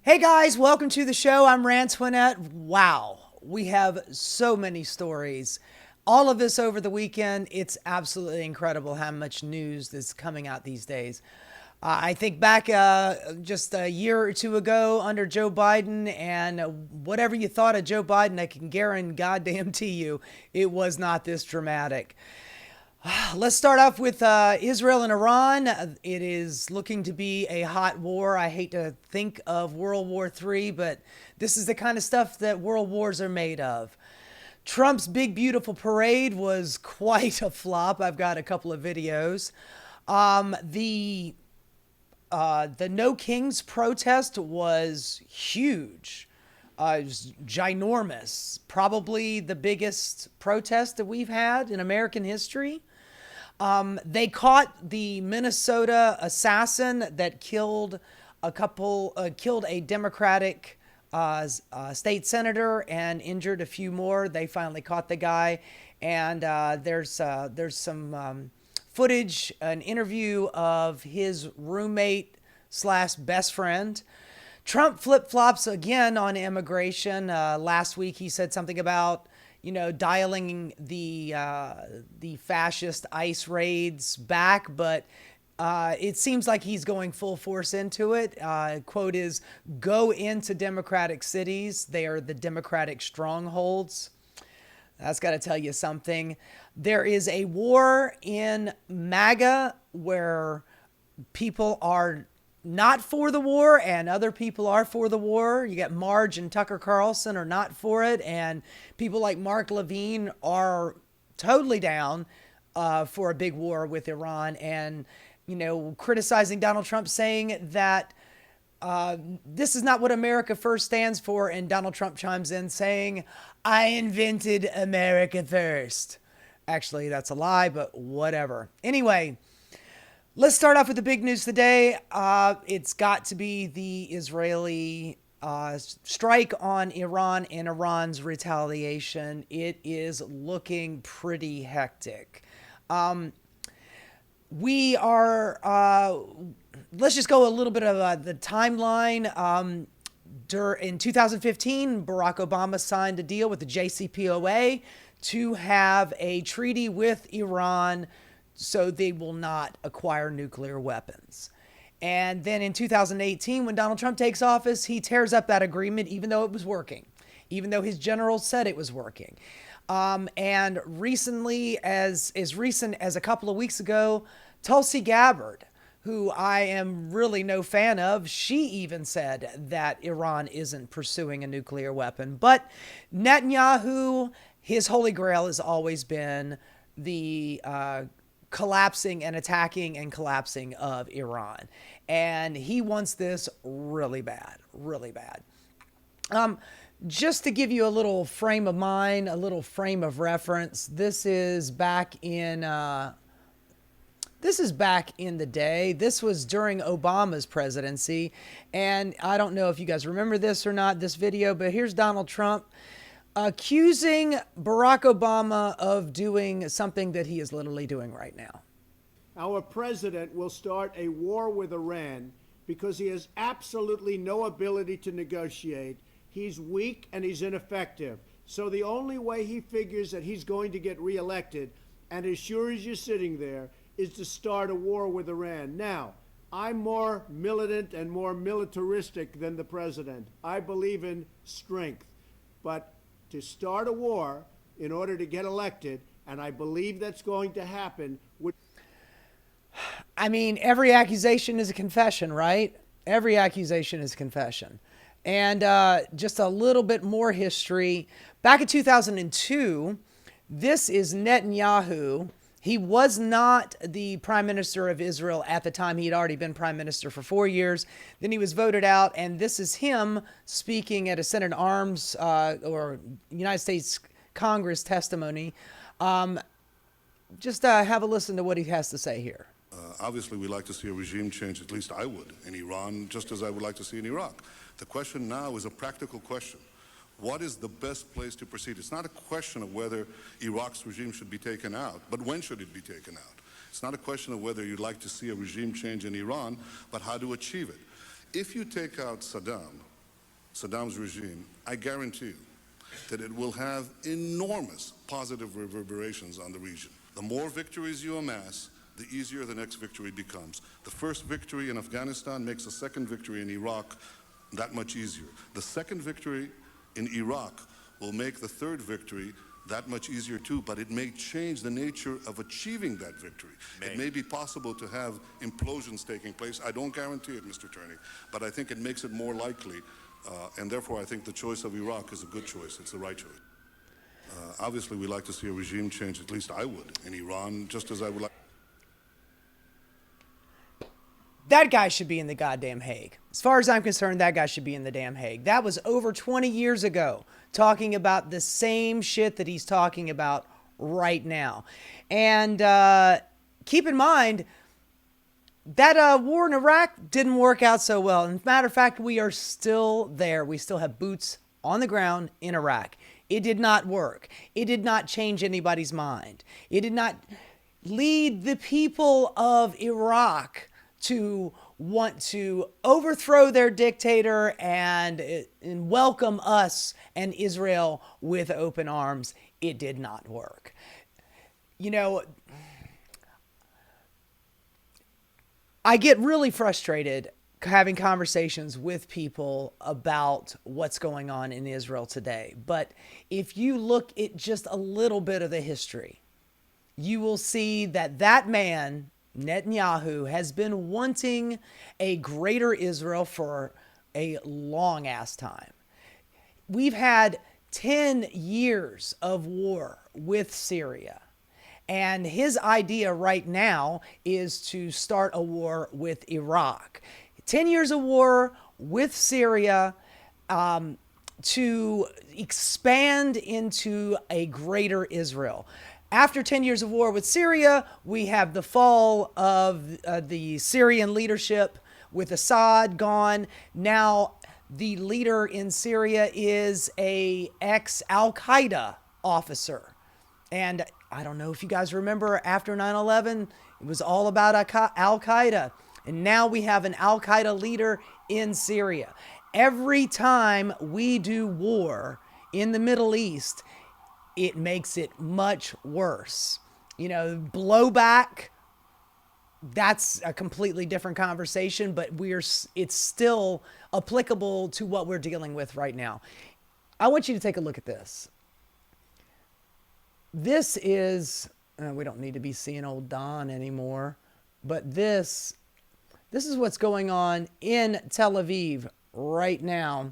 Hey guys, welcome to the show. I'm Rantoinette. Wow, we have so many stories. All of this over the weekend. It's absolutely incredible how much news is coming out these days. I think back just a year or two ago under Joe Biden, and whatever you thought of Joe Biden, I can guarantee you it was not this dramatic. Let's start off with Israel and Iran. It is looking to be a hot war. I hate to think of World War III, but this is the kind of stuff that world wars are made of. Trump's big, beautiful parade was quite a flop. I've got a couple of videos. The No Kings protest was huge. It was ginormous. Probably the biggest protest that we've had in American history. They caught the Minnesota assassin that killed a Democratic state senator and injured a few more. They finally caught the guy, and there's some footage, an interview of his roommate slash best friend. Trump flip-flops again on immigration. Last week he said something about, dialing the fascist ICE raids back, but it seems like he's going full force into it. Quote is, "Go into Democratic cities. They are the Democratic strongholds." That's got to tell you something. There is a war in MAGA where people are not for the war and other people are for the war. You got Marge and Tucker Carlson are not for it, and people like Mark Levine are totally down for a big war with Iran, and criticizing Donald Trump, saying that this is not what America First stands for. And Donald Trump chimes in saying, "I invented America First." Actually, that's a lie, but whatever. Anyway, let's start off with the big news today. It's got to be the Israeli strike on Iran and Iran's retaliation. It is looking pretty hectic. Let's just go a little bit of the timeline. In 2015, Barack Obama signed a deal with the JCPOA to have a treaty with Iran so they will not acquire nuclear weapons. And then in 2018, when Donald Trump takes office, he tears up that agreement, even though it was working, even though his generals said it was working. And recently, as recent as a couple of weeks ago, Tulsi Gabbard, who I am really no fan of, she even said that Iran isn't pursuing a nuclear weapon. But Netanyahu, his holy grail has always been the collapsing and attacking and collapsing of Iran. And he wants this really bad, really bad. Just to give you a little frame of mind, a little frame of reference, this is back in the day. This was during Obama's presidency. And I don't know if you guys remember this or not, this video, but here's Donald Trump accusing Barack Obama of doing something that he is literally doing right now. Our president will start a war with Iran because he has absolutely no ability to negotiate. He's weak and he's ineffective. So the only way he figures that he's going to get reelected, and as sure as you're sitting there, is to start a war with Iran. Now, I'm more militant and more militaristic than the president. I believe in strength. But to start a war in order to get elected, and I believe that's going to happen. I mean, every accusation is a confession, right? Every accusation is a confession. And just a little bit more history. Back in 2002, this is Netanyahu. He was not the prime minister of Israel at the time. He had already been prime minister for 4 years. Then he was voted out. And this is him speaking at a Senate Arms or United States Congress testimony. Just have a listen to what he has to say here. Obviously, we'd like to see a regime change, at least I would, in Iran, just as I would like to see in Iraq. The question now is a practical question. What is the best place to proceed? It's not a question of whether Iraq's regime should be taken out, but when should it be taken out? It's not a question of whether you'd like to see a regime change in Iran, but how to achieve it. If you take out Saddam, Saddam's regime, I guarantee you that it will have enormous positive reverberations on the region. The more victories you amass, the easier the next victory becomes. The first victory in Afghanistan makes the second victory in Iraq that much easier. The second victory in Iraq will make the third victory that much easier too, but it may change the nature of achieving that victory. It may be possible to have implosions taking place. I don't guarantee it, Mr. Turney, but I think it makes it more likely, and therefore I think the choice of Iraq is a good choice. It's the right choice. Obviously, we like to see a regime change, at least I would, in Iran, just as I would like. That guy should be in the goddamn Hague. As far as I'm concerned, that guy should be in the damn Hague. That was over 20 years ago, talking about the same shit that he's talking about right now. And keep in mind, that war in Iraq didn't work out so well. As a matter of fact, we are still there. We still have boots on the ground in Iraq. It did not work. It did not change anybody's mind. It did not lead the people of Iraq to want to overthrow their dictator and welcome us and Israel with open arms. It did not work. You know, I get really frustrated having conversations with people about what's going on in Israel today. But if you look at just a little bit of the history, you will see that that man, Netanyahu, has been wanting a greater Israel for a long ass time. We've had 10 years of war with Syria. And his idea right now is to start a war with Iraq. 10 years of war with Syria to expand into a greater Israel. After 10 years of war with Syria, we have the fall of the Syrian leadership with Assad gone. Now the leader in Syria is a ex-Al-Qaeda officer. And I don't know if you guys remember, after 9/11, it was all about Al-Qaeda. And now we have an Al-Qaeda leader in Syria. Every time we do war in the Middle East, it makes it much worse. You know, blowback, that's a completely different conversation, but it's still applicable to what we're dealing with right now. I want you to take a look at this. This is, we don't need to be seeing old Don anymore, but this is what's going on in Tel Aviv right now.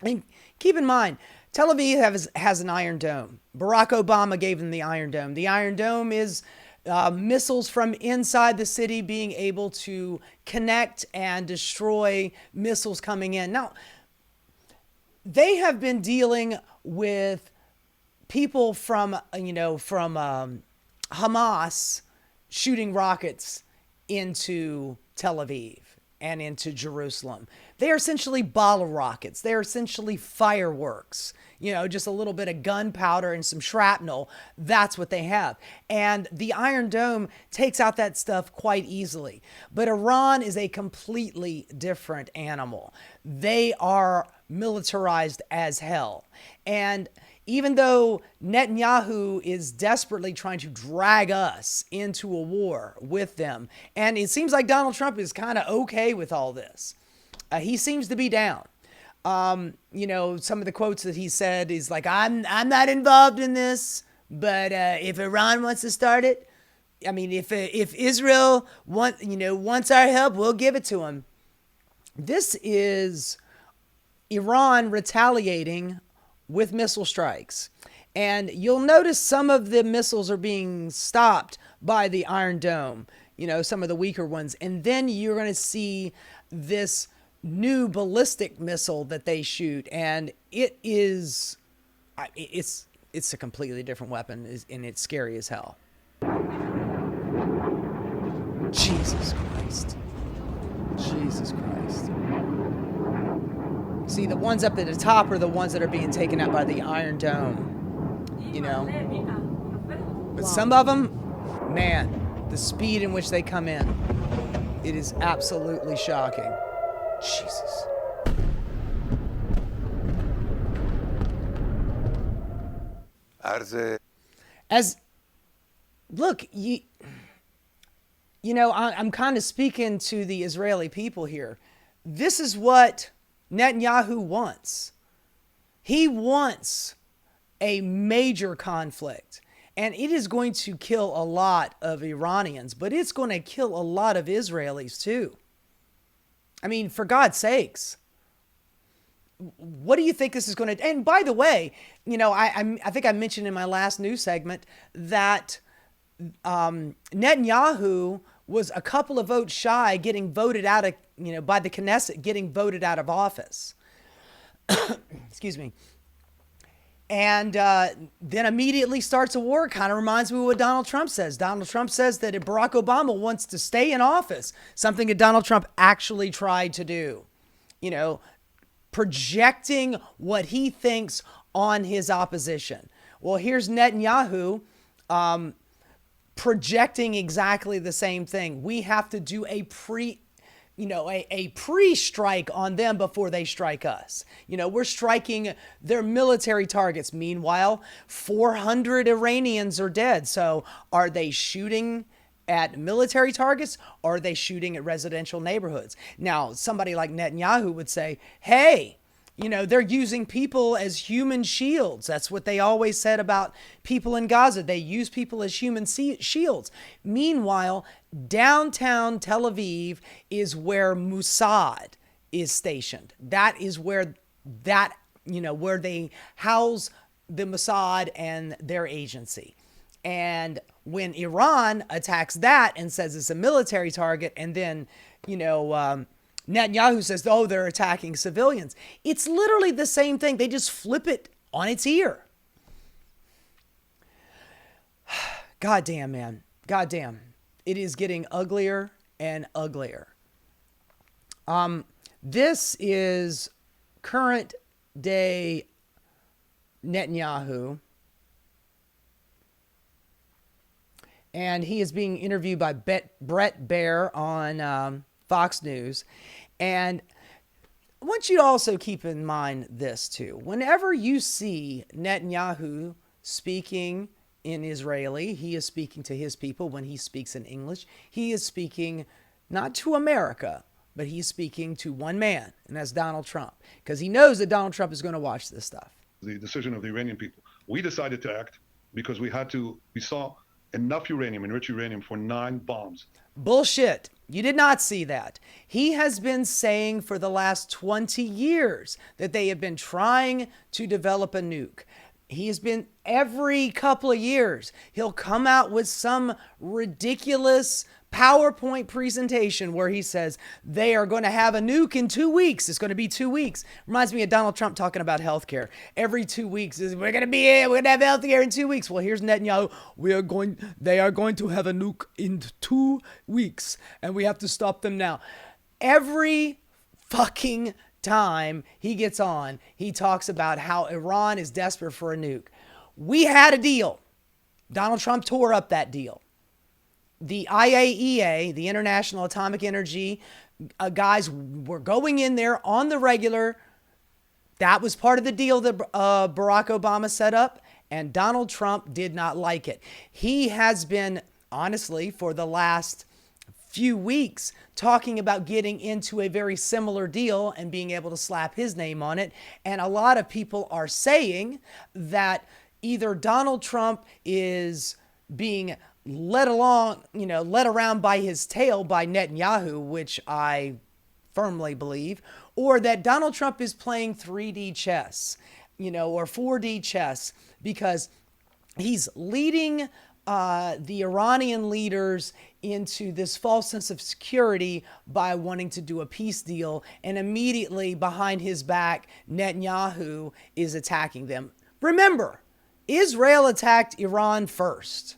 And keep in mind, Tel Aviv has an Iron Dome. Barack Obama gave them the Iron Dome. The Iron Dome is missiles from inside the city being able to connect and destroy missiles coming in. Now, they have been dealing with people from Hamas shooting rockets into Tel Aviv and into Jerusalem. They are essentially bottle rockets. They're essentially fireworks. You know, just a little bit of gunpowder and some shrapnel. That's what they have. And the Iron Dome takes out that stuff quite easily. But Iran is a completely different animal. They are militarized as hell. And even though Netanyahu is desperately trying to drag us into a war with them, and it seems like Donald Trump is kind of okay with all this. He seems to be down. You know, some of the quotes that he said is like, I'm not involved in this, but if Iran wants to start it, I mean, if Israel wants our help, we'll give it to them. This is Iran retaliating with missile strikes. And you'll notice some of the missiles are being stopped by the Iron Dome, you know, some of the weaker ones. And then you're going to see this new ballistic missile that they shoot. And it's a completely different weapon, and it's scary as hell. Jesus Christ. Jesus Christ. See, the ones up at the top are the ones that are being taken out by the Iron Dome, you know. But some of them, man, the speed in which they come in, it is absolutely shocking. Jesus. As look, I'm kind of speaking to the Israeli people here. This is what Netanyahu wants. He wants a major conflict, and it is going to kill a lot of Iranians, but it's going to kill a lot of Israelis too. I mean, for God's sakes. What do you think this is going to? And by the way, I think I mentioned in my last news segment that Netanyahu was a couple of votes shy getting voted out of, by the Knesset, getting voted out of office. Excuse me. And then immediately starts a war. Kind of reminds me of what Donald Trump says. Donald Trump says that if Barack Obama wants to stay in office, something that Donald Trump actually tried to do, projecting what he thinks on his opposition. Well, here's Netanyahu projecting exactly the same thing. We have to do a pre-strike on them before they strike us. We're striking their military targets. Meanwhile, 400 Iranians are dead. So are they shooting at military targets, or are they shooting at residential neighborhoods? Now, somebody like Netanyahu would say, hey, they're using people as human shields. That's what they always said about people in Gaza. They use people as human shields. Meanwhile, downtown Tel Aviv is where Mossad is stationed. That is where where they house the Mossad and their agency. And when Iran attacks that and says it's a military target, and then, Netanyahu says, oh, they're attacking civilians. It's literally the same thing. They just flip it on its ear. Goddamn, man. Goddamn. It is getting uglier and uglier. This is current day Netanyahu. And he is being interviewed by Brett Baer on Fox News. And I want you to also keep in mind this too. Whenever you see Netanyahu speaking in Israeli, he is speaking to his people. When he speaks in English, he is speaking not to America, but he's speaking to one man, and that's Donald Trump, because he knows that Donald Trump is going to watch this stuff. The decision of the Iranian people. We decided to act because we saw enough uranium, enriched uranium, for 9 bombs. Bullshit. You did not see that. He has been saying for the last 20 years that they have been trying to develop a nuke. He has been, every couple of years, he'll come out with some ridiculous PowerPoint presentation where he says they are going to have a nuke in 2 weeks. It's going to be 2 weeks. Reminds me of Donald Trump talking about healthcare. Every 2 weeks, we're going to have healthcare in 2 weeks. Well, here's Netanyahu. They are going to have a nuke in 2 weeks, and we have to stop them now. Every fucking time he gets on, he talks about how Iran is desperate for a nuke. We had a deal. Donald Trump tore up that deal. The IAEA, the International Atomic Energy guys, were going in there on the regular. That was part of the deal that Barack Obama set up, and Donald Trump did not like it. He has been, honestly, for the last few weeks, talking about getting into a very similar deal and being able to slap his name on it. And a lot of people are saying that either Donald Trump is being led around by his tail by Netanyahu, which I firmly believe, or that Donald Trump is playing 3D chess, or 4D chess, because he's leading the Iranian leaders into this false sense of security by wanting to do a peace deal, and immediately behind his back, Netanyahu is attacking them. Remember, Israel attacked Iran first.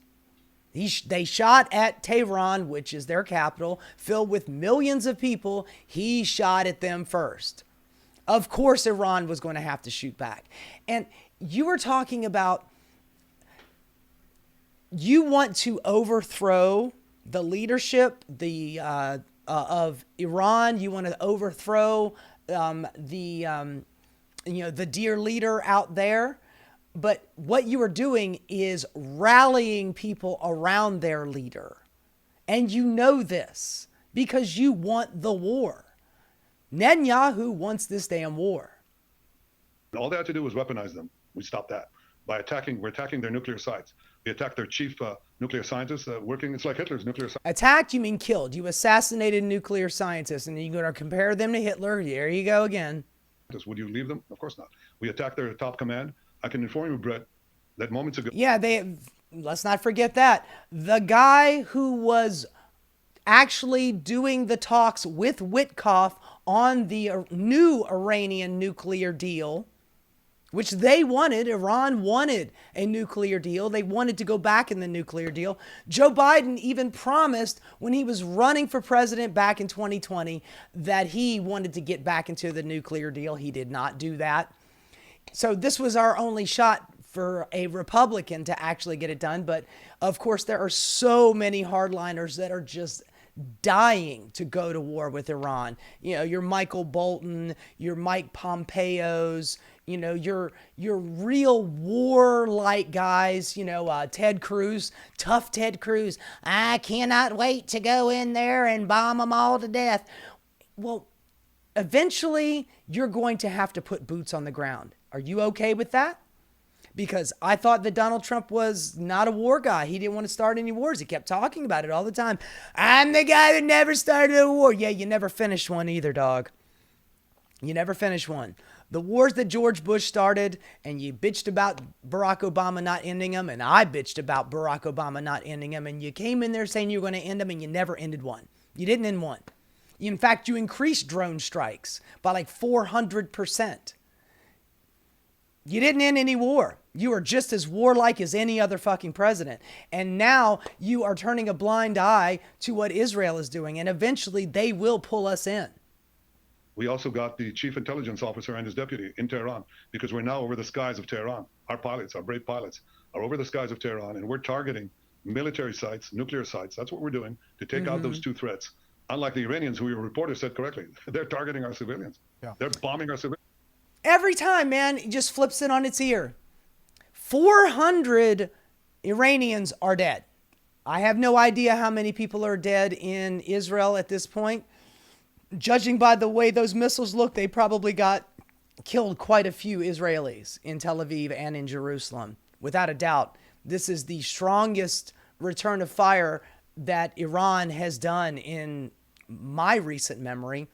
They shot at Tehran, which is their capital, filled with millions of people. He shot at them first. Of course, Iran was going to have to shoot back. And you were talking about, you want to overthrow the leadership of Iran. You want to overthrow the dear leader out there. But what you are doing is rallying people around their leader. And you know this because you want the war. Netanyahu wants this damn war. All they had to do was weaponize them. We stopped that by we're attacking their nuclear sites. We attacked their chief nuclear scientist working. It's like Hitler's nuclear scientist. Attacked, you mean killed. You assassinated nuclear scientists, and you're going to compare them to Hitler. There you go again. Would you leave them? Of course not. We attacked their top command. I can inform you, Brett, that moments ago. Yeah, let's not forget that. The guy who was actually doing the talks with Witkoff on the new Iranian nuclear deal, which they wanted. Iran wanted a nuclear deal. They wanted to go back in the nuclear deal. Joe Biden even promised when he was running for president back in 2020 that he wanted to get back into the nuclear deal. He did not do that. So this was our only shot for a Republican to actually get it done. But of course, there are so many hardliners that are just dying to go to war with Iran. You know, your Michael Bolton, your Mike Pompeo's, you know, your real war-like guys, you know, Ted Cruz, tough Ted Cruz. I cannot wait to go in there and bomb them all to death. Well, eventually you're going to have to put boots on the ground. Are you okay with that? Because I thought that Donald Trump was not a war guy. He didn't want to start any wars. He kept talking about it all the time. I'm the guy that never started a war. Yeah, you never finished one either, dog. You never finished one. The wars that George Bush started, and you bitched about Barack Obama not ending them, and I bitched about Barack Obama not ending them, and you came in there saying you were going to end them, and you never ended one. You didn't end one. In fact, you increased drone strikes by like 400%. You didn't end any war. You are just as warlike as any other fucking president. And now you are turning a blind eye to what Israel is doing. And eventually they will pull us in. We also got the chief intelligence officer and his deputy in Tehran because we're now over the skies of Tehran. Our pilots, our brave pilots, are over the skies of Tehran, and we're targeting military sites, nuclear sites. That's what we're doing to take out those two threats. Unlike the Iranians, who your reporter said correctly, they're targeting our civilians. Yeah. They're bombing our civilians. Every time, man, it just flips it on its ear. 400 Iranians are dead. I have no idea how many people are dead in Israel at this point. Judging by the way those missiles look, they probably killed quite a few Israelis in Tel Aviv and in Jerusalem. Without a doubt, this is the strongest return of fire that Iran has done in my recent memory.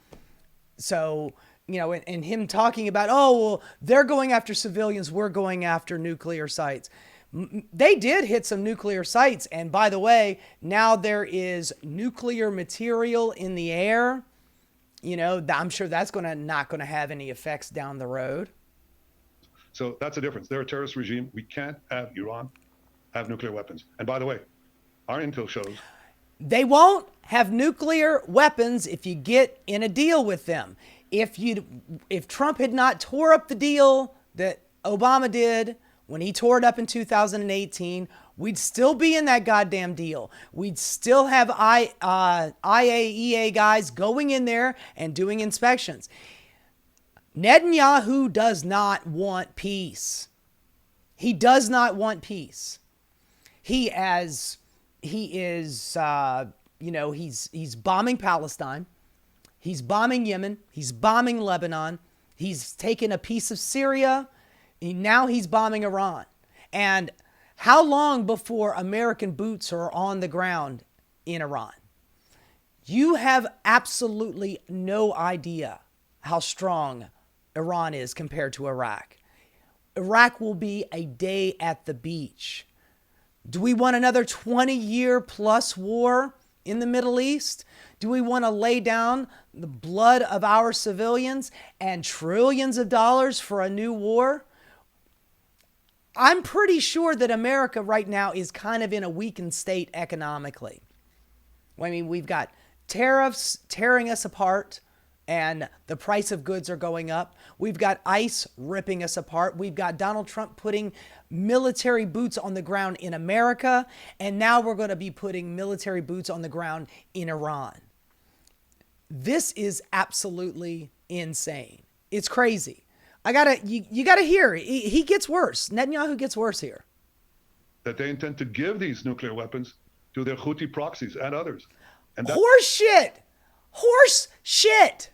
So, you know, and him talking about, oh, well, they're going after civilians, we're going after nuclear sites. They did hit some nuclear sites. And by the way, now there is nuclear material in the air. You know, I'm sure that's not going to have any effects down the road. So that's the difference. They're a terrorist regime. We can't have Iran have nuclear weapons. And by the way, our intel shows they won't have nuclear weapons if you get in a deal with them. If Trump had not tore up the deal that Obama did when he tore it up in 2018, we'd still be in that goddamn deal. We'd still have IAEA guys going in there and doing inspections. Netanyahu does not want peace. He does not want peace. He's bombing Palestine. He's bombing Yemen. He's bombing Lebanon. He's taken a piece of Syria. Now he's bombing Iran. And how long before American boots are on the ground in Iran? You have absolutely no idea how strong Iran is compared to Iraq. Iraq will be a day at the beach. Do we want another 20-year plus war in the Middle East? Do we want to lay down the blood of our civilians and trillions of dollars for a new war? I'm pretty sure that America right now is kind of in a weakened state economically. I mean, we've got tariffs tearing us apart and the price of goods are going up. We've got ICE ripping us apart. We've got Donald Trump putting military boots on the ground in America. And now we're going to be putting military boots on the ground in Iran. This is absolutely insane. It's crazy. You gotta hear. He gets worse. Netanyahu gets worse here. That they intend to give these nuclear weapons to their Houthi proxies and others. And that, Horse shit. Horse shit.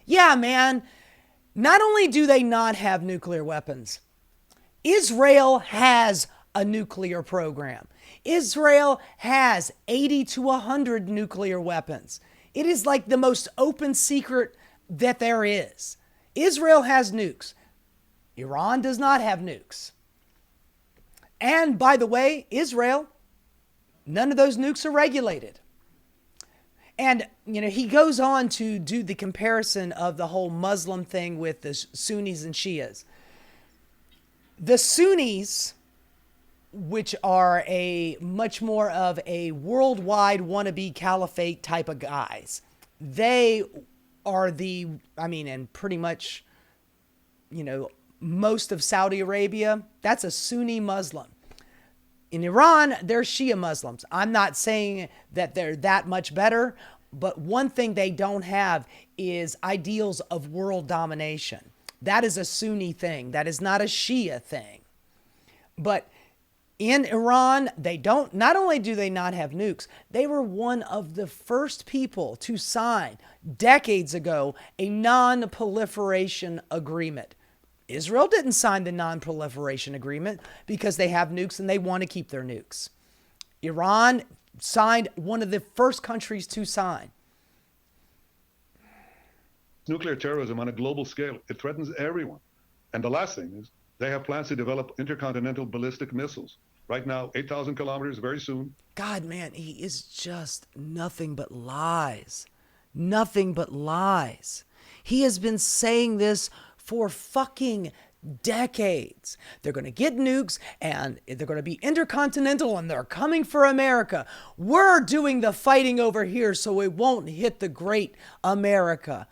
Yeah, man. Not only do they not have nuclear weapons, Israel has a nuclear program. Israel has 80 to 100 nuclear weapons. It is like the most open secret that there is. Israel has nukes. Iran does not have nukes. And by the way, Israel, none of those nukes are regulated. And, he goes on to do the comparison of the whole Muslim thing with the Sunnis and Shias. The Sunnis, which are a much more of a worldwide wannabe caliphate type of guys, they are and pretty much, most of Saudi Arabia, that's a Sunni Muslim. In Iran, they're Shia Muslims. I'm not saying that they're that much better, but one thing they don't have is ideals of world domination. That is a Sunni thing. That is not a Shia thing. But in Iran, not only do they not have nukes, they were one of the first people to sign decades ago a non-proliferation agreement. Israel didn't sign the non-proliferation agreement because they have nukes and they want to keep their nukes. Iran signed, one of the first countries to sign. nuclear terrorism on a global scale, it threatens everyone. And the last thing is they have plans to develop intercontinental ballistic missiles. Right now, 8,000 kilometers, very soon. God, man, he is just nothing but lies. Nothing but lies. He has been saying this for fucking decades. They're going to get nukes and they're going to be intercontinental and they're coming for America. We're doing the fighting over here so it won't hit the great America.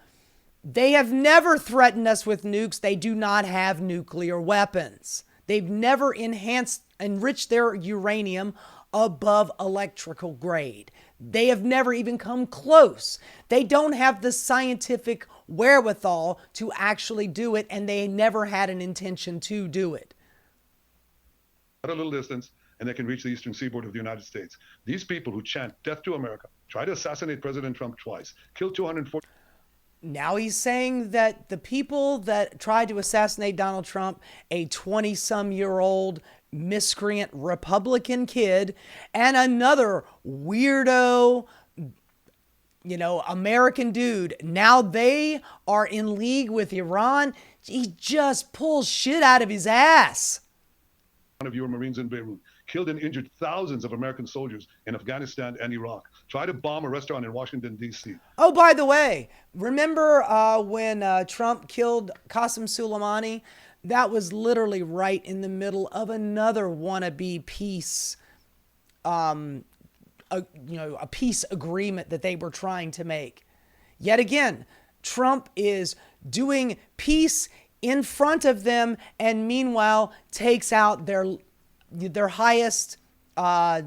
They have never threatened us with nukes. They do not have nuclear weapons. They've never enriched their uranium above electrical grade. They have never even come close. They don't have the scientific wherewithal to actually do it, and they never had an intention to do it. At a little distance, and they can reach the eastern seaboard of the United States. These people who chant death to America, try to assassinate President Trump twice, kill 240. Now he's saying that the people that tried to assassinate Donald Trump, a 20-some-year-old miscreant Republican kid, and another weirdo, American dude, now they are in league with Iran. He just pulls shit out of his ass. One of your Marines in Beirut killed and injured thousands of American soldiers in Afghanistan and Iraq. Try to bomb a restaurant in Washington, D.C. Oh, by the way, remember when Trump killed Qasem Soleimani? That was literally right in the middle of another wannabe peace, a peace agreement that they were trying to make. Yet again, Trump is doing peace in front of them and meanwhile takes out their highest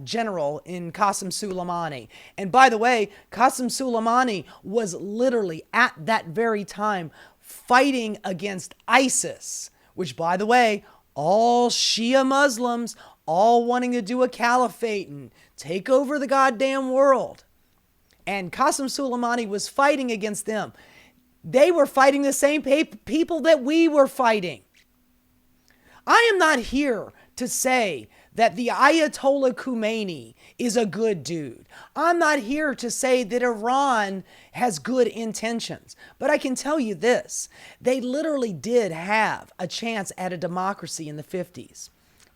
general in Qasem Soleimani. And by the way, Qasem Soleimani was literally at that very time fighting against ISIS, which, by the way, all Shia Muslims, all wanting to do a caliphate and take over the goddamn world. And Qasem Soleimani was fighting against them. They were fighting the same people that we were fighting. I am not here to say that the Ayatollah Khomeini is a good dude. I'm not here to say that Iran has good intentions. But I can tell you this. They literally did have a chance at a democracy in the 50s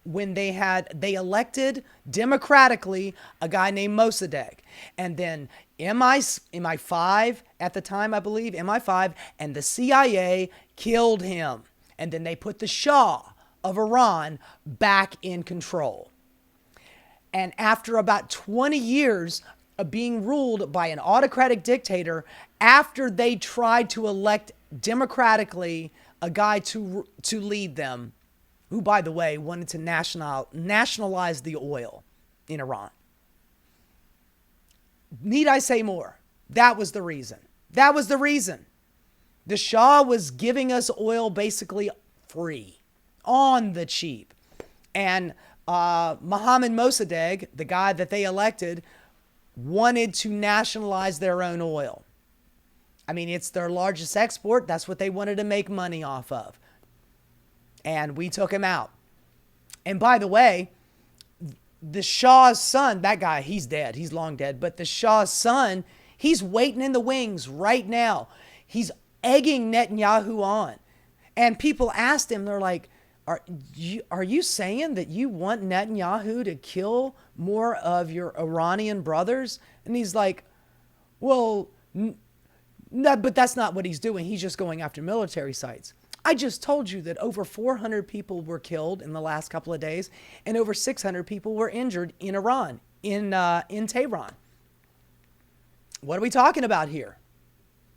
when they elected democratically a guy named Mossadegh. And then MI5 at the time, I believe, MI5 and the CIA killed him. And then they put the Shah of Iran back in control. And after about 20 years of being ruled by an autocratic dictator, after they tried to elect democratically a guy to lead them, who, by the way, wanted to nationalize the oil in Iran. Need I say more? That was the reason. That was the reason. The Shah was giving us oil basically free, on the cheap. And Mohammad Mossadegh, the guy that they elected, wanted to nationalize their own oil. I mean, it's their largest export. That's what they wanted to make money off of. And we took him out. And by the way, the Shah's son, that guy, he's dead. He's long dead. But the Shah's son, he's waiting in the wings right now. He's egging Netanyahu on. And people asked him, they're like, are you saying that you want Netanyahu to kill more of your Iranian brothers? And he's like, well, no, but that's not what he's doing. He's just going after military sites. I just told you that over 400 people were killed in the last couple of days, and over 600 people were injured in Iran, in Tehran. What are we talking about here?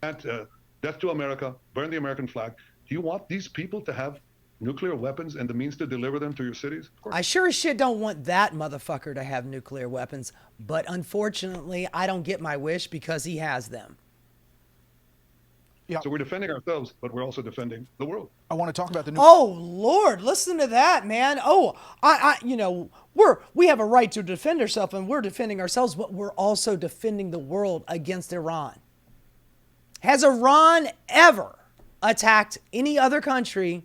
Death to America, burn the American flag. Do you want these people to have nuclear weapons and the means to deliver them to your cities? Of course. I sure as shit don't want that motherfucker to have nuclear weapons, but unfortunately, I don't get my wish because he has them. Yeah. So we're defending ourselves, but we're also defending the world. I want to talk about the Oh Lord, listen to that, man. Oh, we have a right to defend ourselves, and we're defending ourselves, but we're also defending the world against Iran. Has Iran ever attacked any other country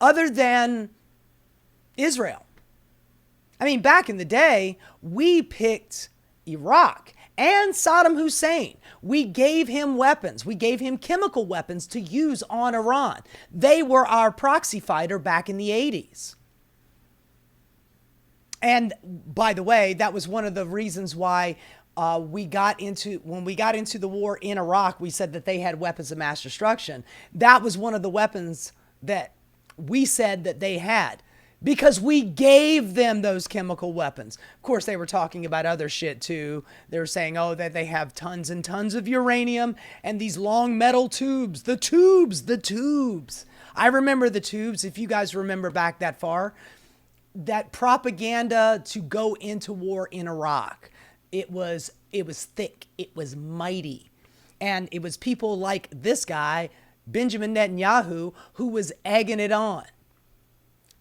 other than Israel? I mean, back in the day, we picked Iraq and Saddam Hussein. We gave him weapons. We gave him chemical weapons to use on Iran. They were our proxy fighter back in the 80s. And by the way, that was one of the reasons why when we got into the war in Iraq, we said that they had weapons of mass destruction. That was one of the weapons that we said that they had, because we gave them those chemical weapons. Of course, they were talking about other shit too. They were saying, oh, that they have tons and tons of uranium and these long metal tubes. The tubes. I remember the tubes. If you guys remember back that far, that propaganda to go into war in Iraq, it was thick. It was mighty. And it was people like this guy, Benjamin Netanyahu, who was egging it on.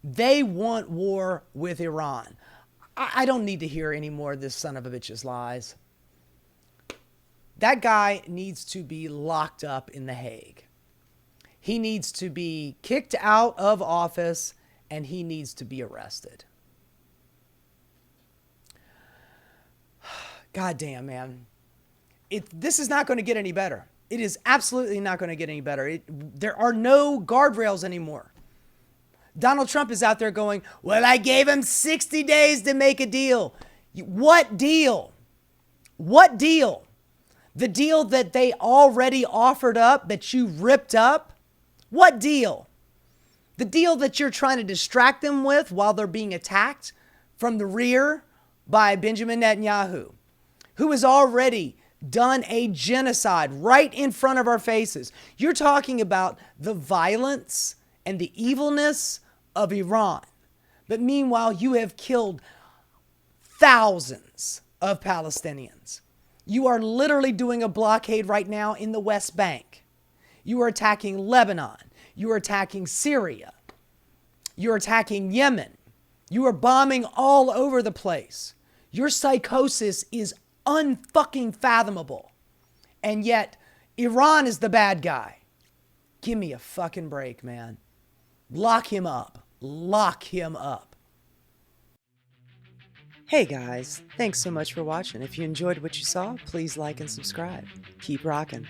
They want war with Iran. I don't need to hear any more of this son of a bitch's lies. That guy needs to be locked up in The Hague. He needs to be kicked out of office, and he needs to be arrested. God damn, man. This is not going to get any better. It is absolutely not going to get any better. There are no guardrails anymore. Donald Trump is out there going, well, I gave him 60 days to make a deal. What deal? What deal? The deal that they already offered up, that you ripped up? What deal? The deal that you're trying to distract them with while they're being attacked from the rear by Benjamin Netanyahu, who has already done a genocide right in front of our faces. You're talking about the violence and the evilness of Iran. But meanwhile, you have killed thousands of Palestinians. You are literally doing a blockade right now in the West Bank. You are attacking Lebanon. You are attacking Syria. You're attacking Yemen. You are bombing all over the place. Your psychosis is unfucking fathomable. And yet, Iran is the bad guy. Give me a fucking break, man. Lock him up. Lock him up. Hey guys, thanks so much for watching. If you enjoyed what you saw, please like and subscribe. Keep rocking.